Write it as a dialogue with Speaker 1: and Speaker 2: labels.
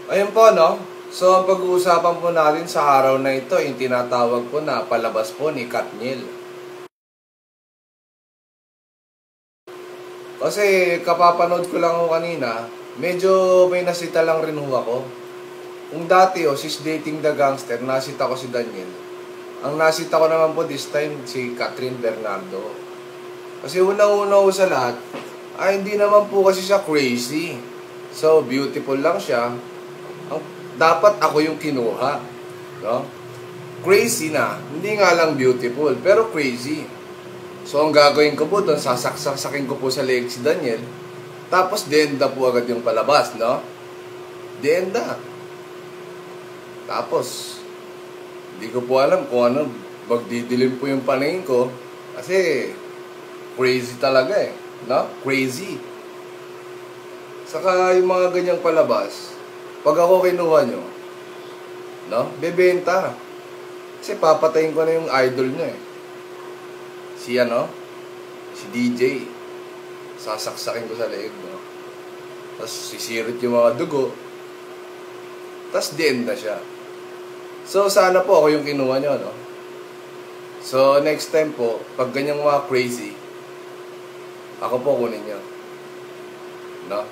Speaker 1: Ayun po, no? So, ang pag-uusapan po natin sa araw na ito, yung tinatawag po na palabas po ni Katniel. Kasi kapapanood ko lang ho kanina, medyo may nasita lang rin ho ako. Kung dati She's Dating the Gangster, nasita ko si Daniel. Ang nasita ko naman po this time, si Catherine Bernardo. Kasi unang-una ho sa lahat, hindi naman po kasi siya crazy. So, beautiful lang siya. Dapat ako yung kinuha. No? Crazy na. Hindi nga lang beautiful, pero crazy. So, ang gagawin ko po doon, sasaksakin ko po sa leg si Daniel. Tapos, denda po agad yung palabas, no? Denda. Tapos, hindi ko po alam kung ano, magdidilim po yung paningin ko. Kasi, crazy talaga eh. No? Crazy. Saka yung mga ganyang palabas, pag ako kinuha nyo, no? Bebenta. Kasi papatayin ko na yung idol nyo eh. Si DJ. Sasaksakin ko sa leeg, no? Tapos sisirit yung mga dugo. Tapos denda siya. So sana po ako yung kinuha nyo, no? So next time po, pag ganyang mga crazy, ako po kunin nyo. No?